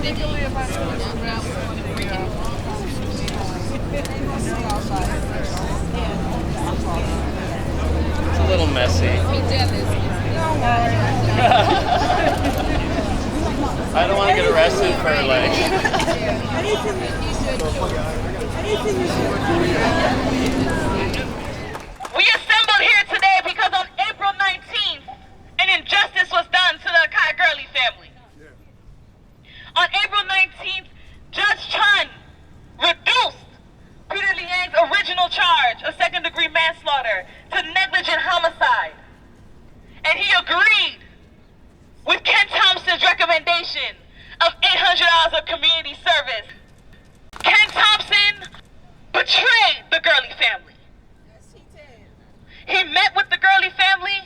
It's a little messy. I don't want to get arrested for We assembled here today because on April 19th, an injustice was done to the Akai Gurley family. On April 19th, Judge Chun reduced Peter Liang's original charge of second-degree manslaughter to negligent homicide. And he agreed with Ken Thompson's recommendation of $800 of community service. Ken Thompson betrayed the Gurley family. He met with the Gurley family.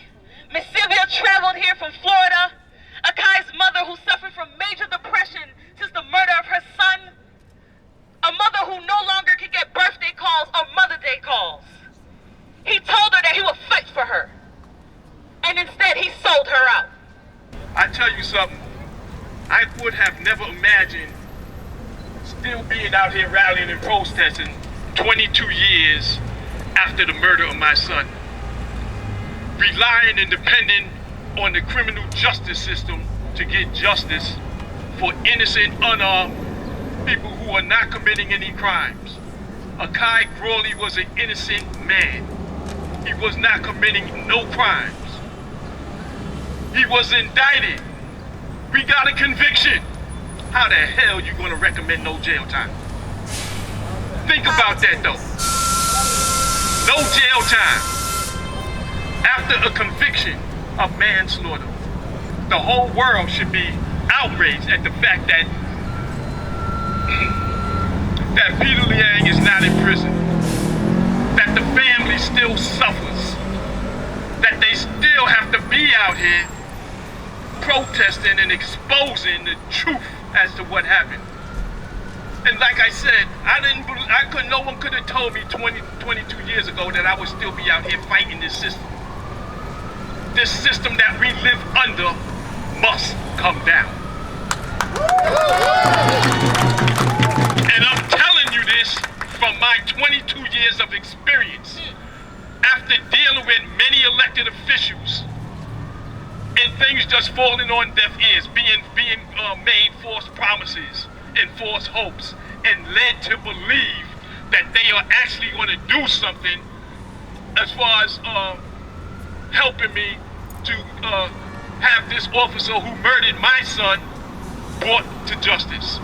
Miss Sylvia traveled here from Florida. Akai's mother, who suffered from major depression since the murder of her son. A mother who no longer could get birthday calls or Mother's Day calls. He told her that he would fight for her. And instead, he sold her out. I tell you something, I would have never imagined still being out here rallying and protesting 22 years after the murder of my son. Relying and depending on the criminal justice system to get justice for innocent, unarmed people who are not committing any crimes. Akai Gurley was an innocent man. He was not committing no crimes. He was indicted. We got a conviction. How the hell you gonna recommend no jail time? Think about that though. No jail time. After a conviction of manslaughter, the whole world should be outraged at the fact that that Peter Liang is not in prison, that the family still suffers, that they still have to be out here protesting and exposing the truth as to what happened. And like I said, no one could have told me 22 years ago that I would still be out here fighting this system. This system that we live under must come down. And I'm telling you this from my 22 years of experience, after dealing with many elected officials and things just falling on deaf ears, being made false promises and false hopes and led to believe that they are actually going to do something as far as helping me to have this officer who murdered my son brought to justice.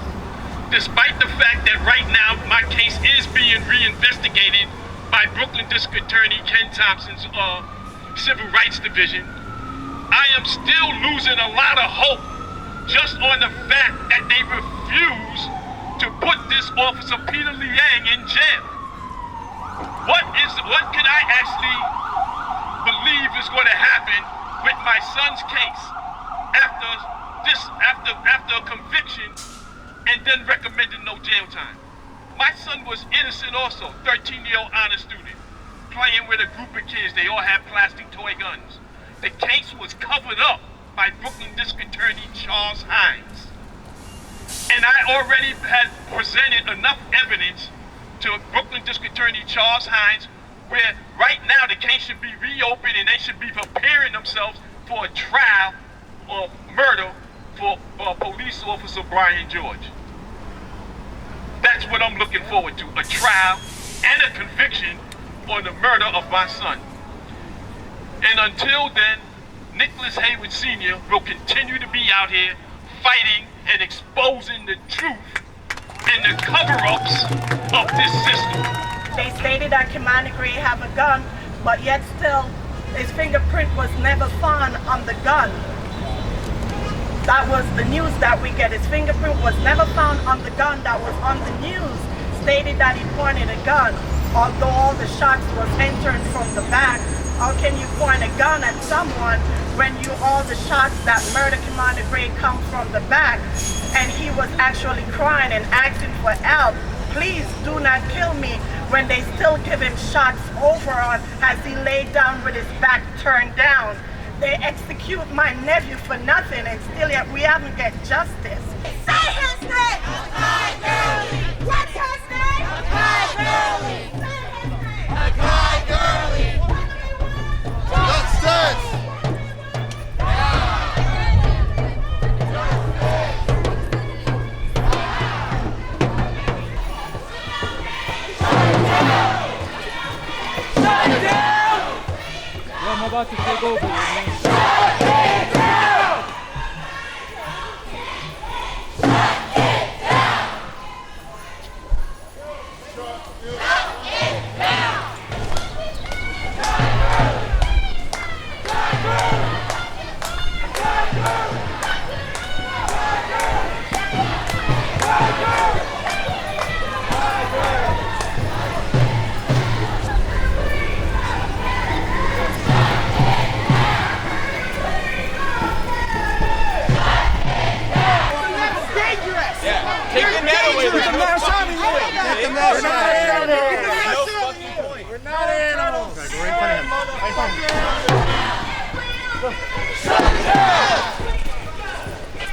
Despite the fact that right now my case is being reinvestigated by Brookyn District Attorney Ken Thompson's Civil Rights Division, I am still losing a lot of hope just on the fact that they refuse to put this officer Peter Liang in jail. What can I actually believe is going to happen with my son's case after a conviction and then recommended no jail time? My son was innocent also, 13-year-old honor student, playing with a group of kids. They all had plastic toy guns. The case was covered up by Brookyn District Attorney Charles Hines. And I already had presented enough evidence to Brookyn District Attorney Charles Hines where right now the case should be reopened and they should be preparing themselves for a trial of murder for police officer Brian George. That's what I'm looking forward to, a trial and a conviction on the murder of my son. And until then, Nicholas Haywood Sr. will continue to be out here fighting and exposing the truth and the cover-ups of this system. They stated that Commander Gray have a gun, but yet still his fingerprint was never found on the gun. That was the news that we get. His fingerprint was never found on the gun that was on the news, stated that he pointed a gun, although all the shots was entered from the back. How can you point a gun at someone when all the shots that murdered Commander Gray come from the back? And he was actually crying and asking for help. Please do not kill me, when they still give him shots over on as he laid down with his back turned down. They execute my nephew for nothing and still yet we haven't get justice. name? Akai Girlie. What's his name? Akai Girlie. Akai Girlie. Justice! I'm about to take over, man.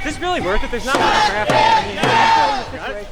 Is this really worth it? There's not much traffic. I mean,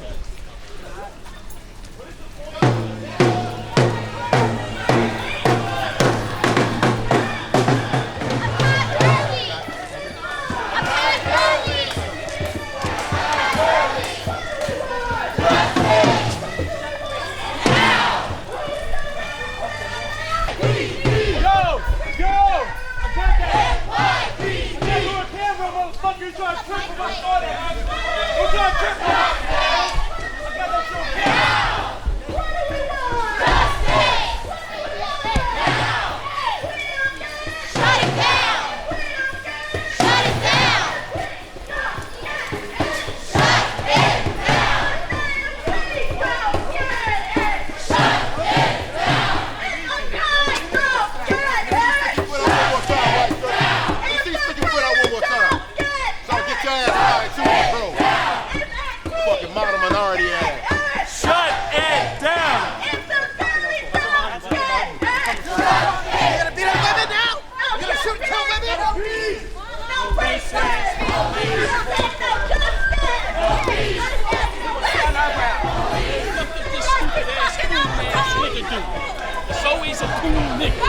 It's always a cool nigga.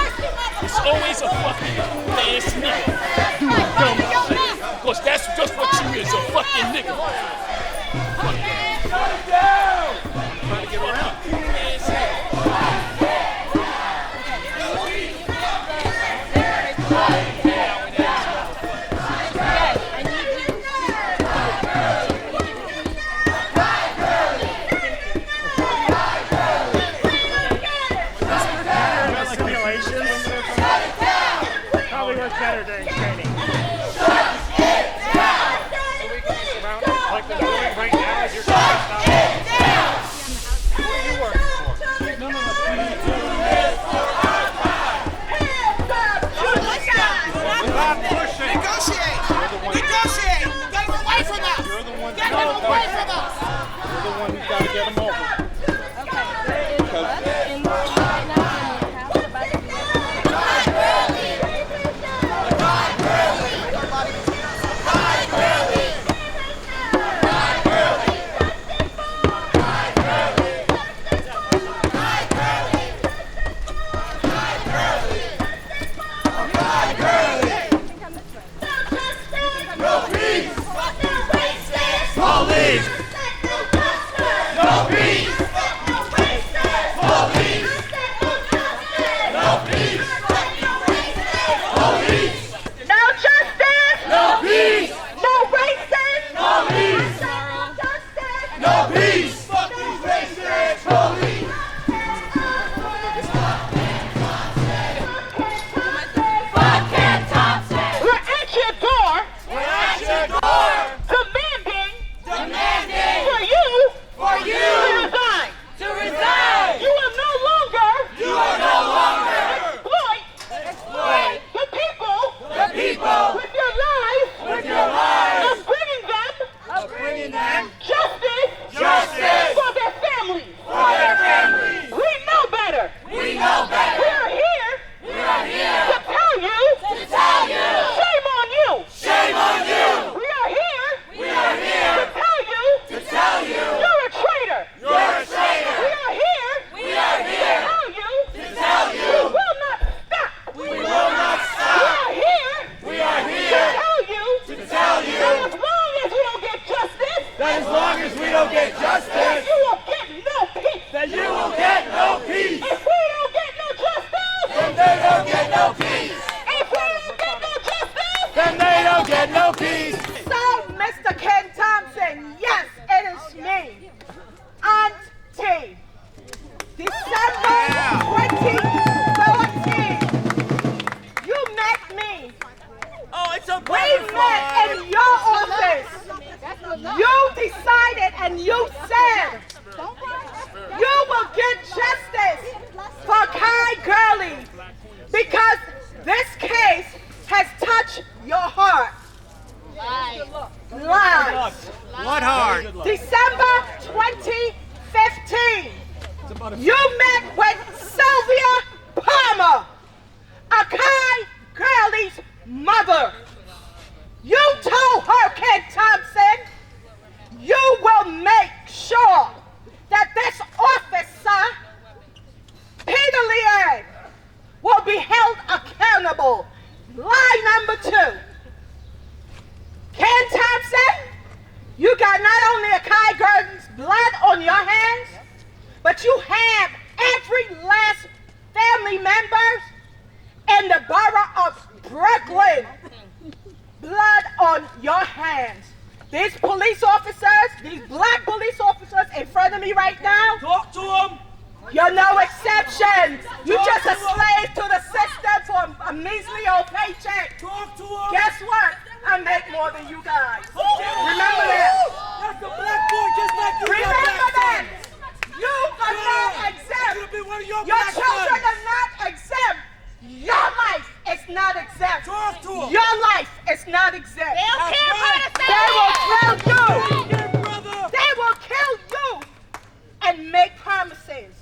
It's always a fucking ass nigga. Doing dumb shit. Cause that's just what you is, a fucking nigga. Shut it down! Trying to get around. Cool ass nigga. better during training. Like the doing right now is your class now. Who are you working for? No. Stop pushing. Negotiate. Negotiate. Get him away from us. You're the one. Get him away from us. You're the one who's got to get him over. Okay. no peace. If we don't get no justice, Then they don't get no peace. So, Mr. Ken Thompson, yes, it is me, Auntie. December 2014, you met me. Oh, it's a We met in your office. You decided and you said you will get justice for Kai Gurley because this case has touched your heart. Lies. What hard? December 2015, you met with Sylvia Palmer, Akai Gurley's mother. You told her, Ken Thompson, you will make sure that this officer, Peter Leanne, will be held accountable. Lie number 2. Ken Thompson, you got not only Akai Gurley's blood on your hands, but you have every last family members in the borough of Brookyn blood on your hands. These police officers, these black police officers in front of me right now, Talk to him. you're no exception. You're just a slave to the system for a measly old paycheck. Talk to him. Guess what? I make more than you guys. Remember that. That's a black boy just like you. Remember that. You are not exempt. Your children are not exempt. Your life is not exempt. Talk to him. Your life is not exempt. they don't care for the They will kill you. Brother. They will kill you and make promises.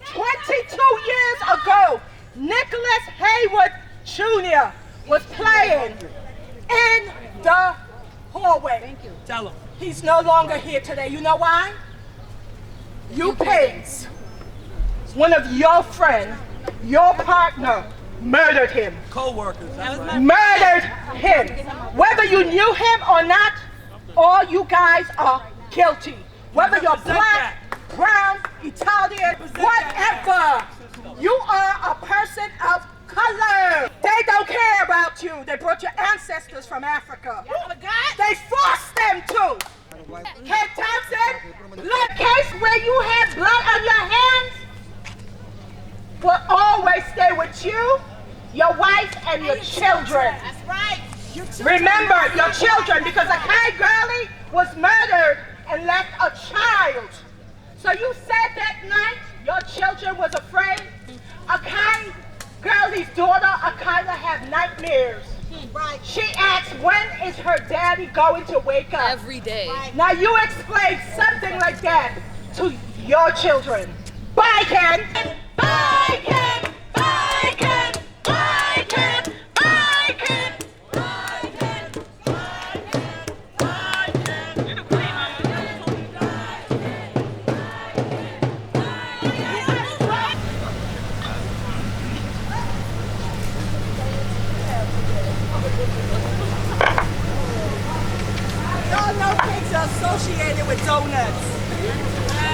22 years ago, Nicholas Haywood Jr. was playing in the hallway. Tell him. He's no longer here today. You know why? You pigs. One of your friends, your partner, murdered him. Co-workers. Murdered him. Whether you knew him or not, all you guys are guilty. Whether you're black, brown, Italian, whatever. You are a person of color. They don't care about you. They brought your ancestors from Africa. They forced them to. Ken Thompson, blood case where you have blood on your hands will always stay with you, your wife, and your children. That's right. Remember your children, because Akai Gurley was murdered and left a child. So you said that night your children was afraid. Akai Gurley's daughter, Akai, had nightmares. Right. She asks, when is her daddy going to wake up? Every day. Now you explain something like that to your children. Bye, Ken. Bye, Ken. Bye, Ken. Bye, Ken. Bye, Ken. Bye, Ken. Bye, Ken. Bye, Ken. You're the queen, mama. Y'all know pigs are associated with donuts.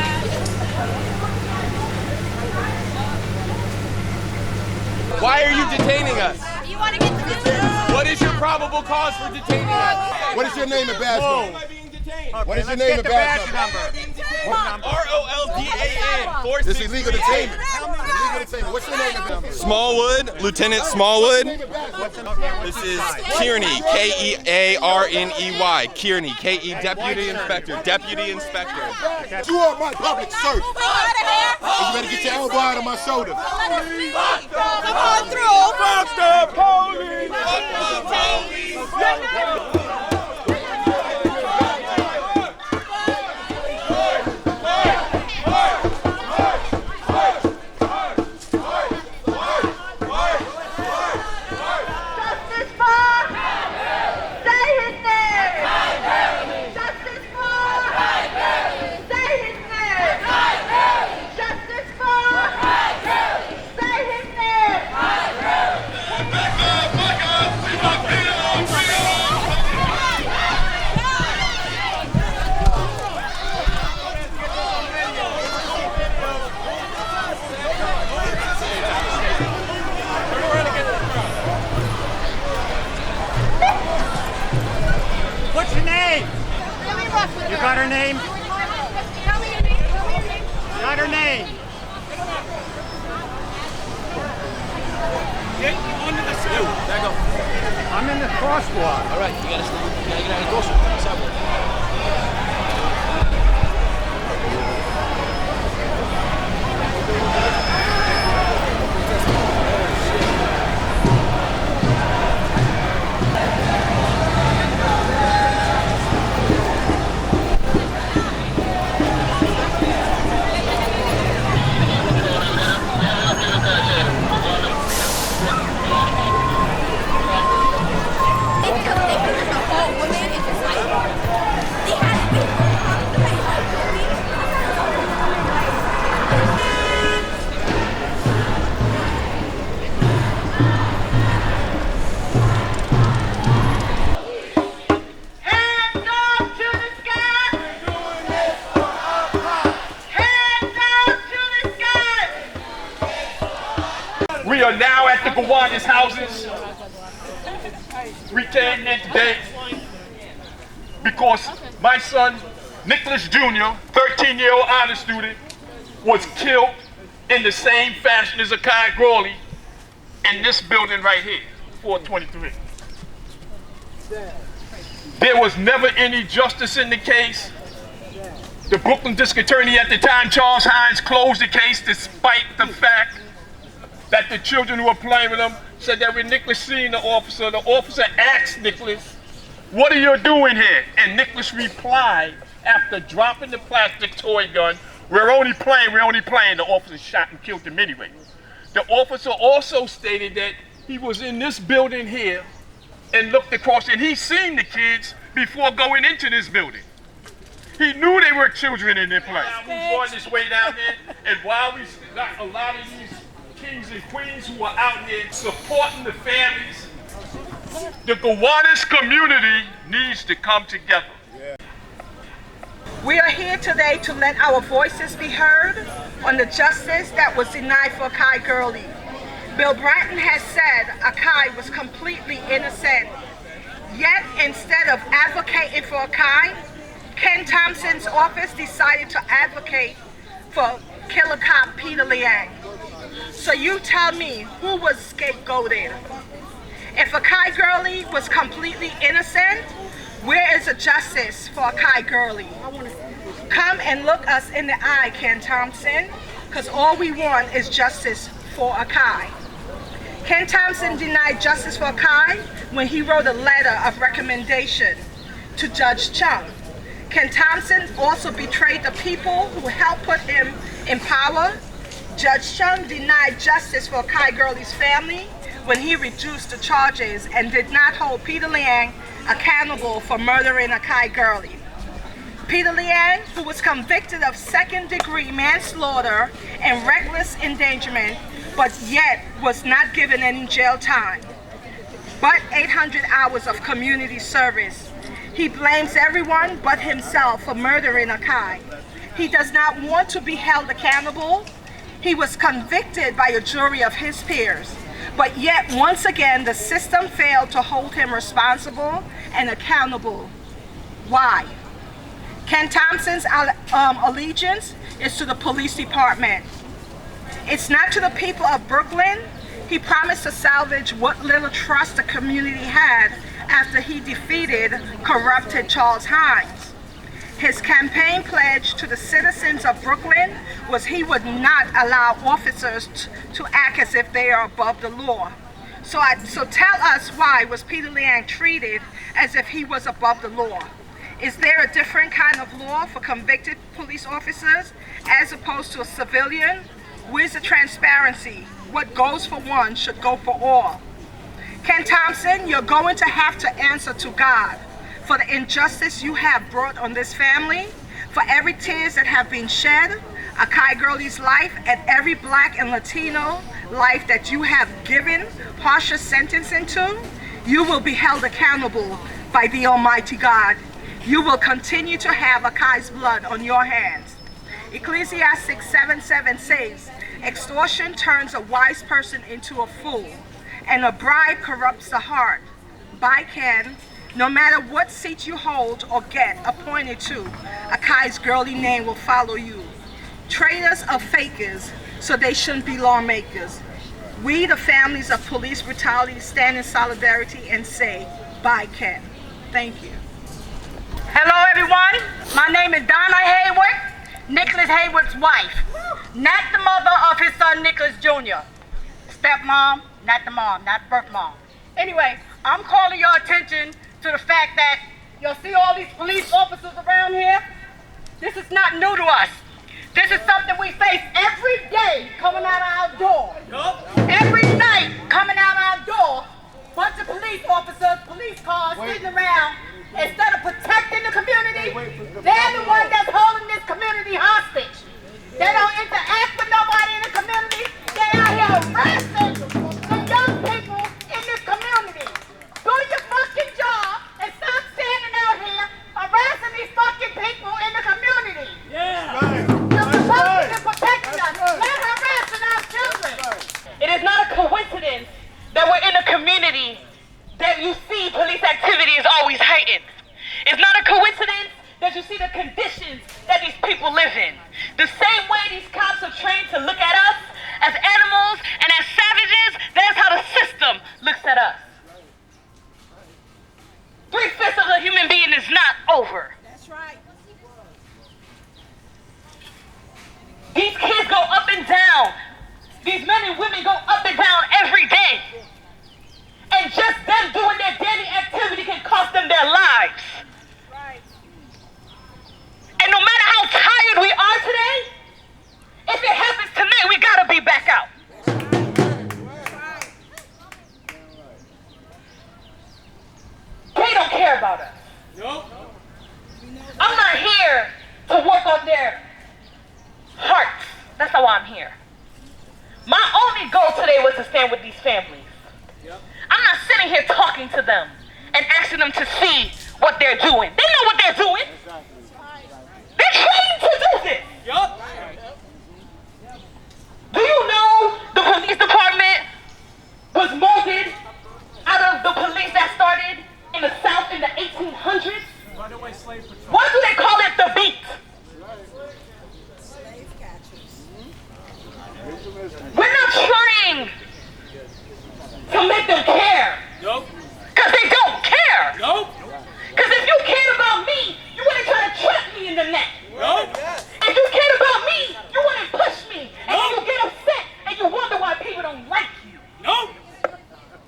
Why are you detaining us? You want to get to this? What is your probable cause for detaining us? What is your name and badge number? Why am I being detained? What is your name and badge number? ROLDAN. This is illegal detainment. Illegal detainment. What's your name and badge number? Smallwood, Lieutenant Smallwood. This is Kearney, Kearney. Kearney, KE, Deputy Inspector. Deputy Inspector. You are my public servant. Move out of here. And you better get your elbow out of my shoulder. Let us speak. Come on through. Fuck the police! Fuck the police! Say his name. got her name? Tell me your name. Tell me your name. Got her name. Get under the cell. Back up. I'm in the crosswalk. All right, you gotta get out of the subway. We are now at the Gowanus houses. We came in today because my son, Nicholas Jr., 13-year-old honor student, was killed in the same fashion as Akai Grawley in this building right here, 423. There was never any justice in the case. The Brooklyn district attorney at the time, Charles Hines, closed the case despite the fact that the children who were playing with him said that when Nicholas seen the officer asked Nicholas, "What are you doing here?" And Nicholas replied, after dropping the plastic toy gun, we're only playing. The officer shot and killed him anyway. The officer also stated that he was in this building here and looked across and he seen the kids before going into this building. He knew they were children in their place. He was on his way down there, and while we got a lot of these kings and queens who are out here supporting the families, the Gowanus community needs to come together. We are here today to let our voices be heard on the justice that was denied for Akai Gurley. Bill Bratton has said Akai was completely innocent. Yet, instead of advocating for Akai, Ken Thompson's office decided to advocate for killer cop Peter Liang. So you tell me, who was scapegoated? If Akai Gurley was completely innocent, where is the justice for Akai Gurley? Come and look us in the eye, Ken Thompson, because all we want is justice for Akai. Ken Thompson denied justice for Akai when he wrote a letter of recommendation to Judge Chung. Ken Thompson also betrayed the people who helped put him in power. Judge Chung denied justice for Akai Gurley's family when he reduced the charges and did not hold Peter Liang accountable for murdering Akai Gurley. Peter Liang, who was convicted of second-degree manslaughter and reckless endangerment, but yet was not given any jail time, but 800 hours of community service. He blames everyone but himself for murdering Akai. He does not want to be held accountable. He was convicted by a jury of his peers, but yet once again the system failed to hold him responsible and accountable. Why? Ken Thompson's allegiance is to the police department. It's not to the people of Brooklyn. He promised to salvage what little trust the community had after he defeated corrupted Charles Hines. His campaign pledge to the citizens of Brooklyn was he would not allow officers to act as if they are above the law. So tell us, why was Peter Liang treated as if he was above the law? Is there a different kind of law for convicted police officers as opposed to a civilian? Where's the transparency? What goes for one should go for all. Ken Thompson, you're going to have to answer to God for the injustice you have brought on this family, for every tears that have been shed, Akai Gurley's life, and every Black and Latino life that you have given harsher sentencing to. You will be held accountable by the Almighty God. You will continue to have Akai's blood on your hands. Ecclesiastes 7:7 says, extortion turns a wise person into a fool, and a bribe corrupts the heart. By Ken, No matter what seat you hold or get appointed to, Akai's girly name will follow you. Traitors are fakers, so they shouldn't be lawmakers. We, the families of police brutality, stand in solidarity and say, bye, Ken. Thank you. Hello, everyone. My name is Donna Haywood, Nicholas Haywood's wife, not the mother of his son, Nicholas Jr. Stepmom, not the mom, not birth mom. Anyway, I'm calling your attention to the fact that you'll see all these police officers around here. This is not new to us. This is something we face every day coming out of our door. Every night coming out of our door, bunch of police officers, police cars sitting around. Instead of protecting the community, they're the ones that's holding this community hostage. They don't interact with nobody in the community. They out here harassing the young people in this community. Do your fucking job and stop standing out here harassing these fucking people in the community. You're supposed to be protecting us, not harassing our children. It is not a coincidence that we're in a community that you see police activity is always heightened. It's not a coincidence that you see the conditions that these people live in. The same way these cops are trained to look at us as animals and as savages, that's how the system looks at us. 3/5 of a human being is not over. That's right. These kids go up and down. These men and women go up and down every day. And just them doing their daily activity can cost them their lives. Right. And no matter how tired we are today, if it happens tonight, we gotta be back out. They don't care about us. Nope. I'm not here to work on their hearts. That's not why I'm here. My only goal today was to stand with these families. I'm not sitting here talking to them and asking them to see what they're doing. They know what they're doing. They're trained to do this. Do you know the police department was molded out of the police that started in the South in the 1800s? Why do they call it the beat? We're not trying to make them care. Nope. Because they don't care. Nope. Because if you cared about me, you wouldn't try to trap me in the neck. Nope. If you cared about me, you wouldn't push me. And nope. You get upset and you wonder why people don't like you. Nope.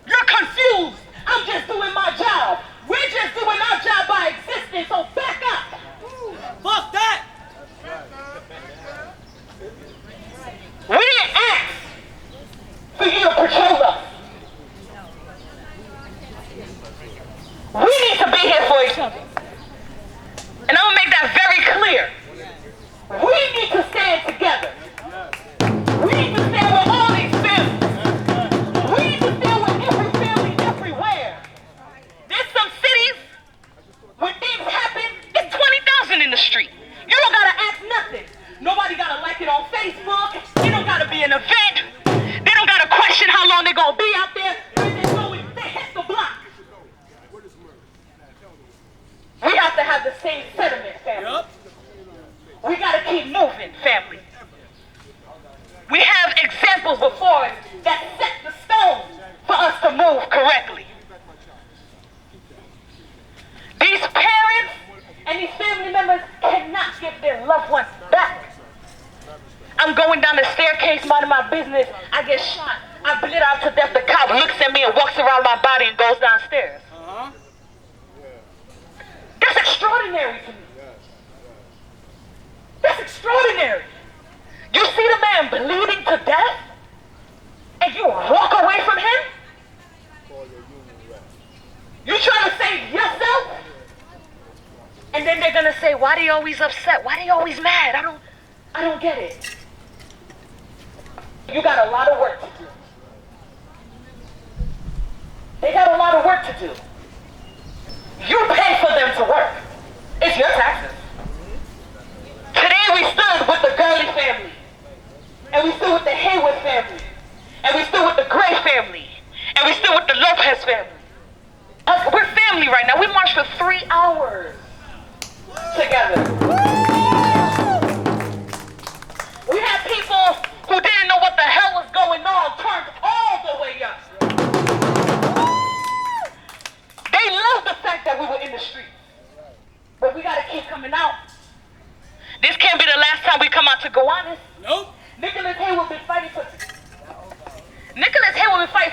You're confused. I'm just doing my job. We're just doing our job by existing, so back up. Fuck that. We didn't ask for you to patrol us. We need to be here for each other. And I'm going to make that very clear. We need to stand together. We need to stand with all these families. We need to stand with every family everywhere. There's some cities, when things happen, it's 20,000 in the street. You don't got to ask nothing. Nobody got to like it on Facebook. You don't got to be an event. They don't got to question how long they're going to be out there. They hit the block. We have to have the same sentiment, family. Yep. We got to keep moving, family. We have examples before us that set the stone for us to move correctly. These parents and these family members cannot get their loved ones back. I'm going down the staircase, minding my business. I get shot. I bleed out to death. The cop looks at me and walks around my body and goes downstairs. That's extraordinary to me. That's extraordinary. You see the man bleeding to death and you walk away from him? You trying to save yourself? And then they're gonna say, why are they always upset? Why are they always mad? I don't get it. You got a lot of work to do. They got a lot of work to do. You pay for them to work. It's your taxes. Today we stood with the Gurley family. And we stood with the Haywood family. And we stood with the Gray family. And we stood with the Lopez family. We're family right now. We marched for 3 hours together. We had people who didn't know what the hell was going on turned all the way up. They loved the fact that we were in the streets. But we gotta keep coming out. This can't be the last time we come out, to go honest. Nope. Nicholas Haywood been fighting for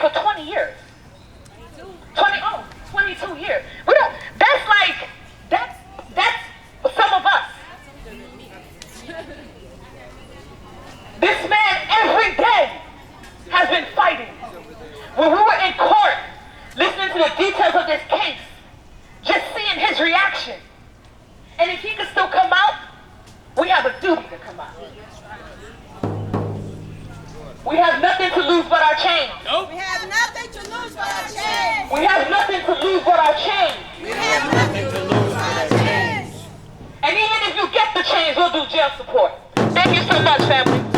20 years. 22 years. We don't, that's some of us. This man every day has been fighting. When we were in court, listening to the details of this case, just seeing his reaction. And if he could still come out, we have a duty to come out. We have nothing to lose but our chains. Nope. We have nothing to lose but our chains. We have nothing to lose but our chains. We have nothing to lose but our chains. And even if you get the chains, we'll do jail support. Thank you so much, family.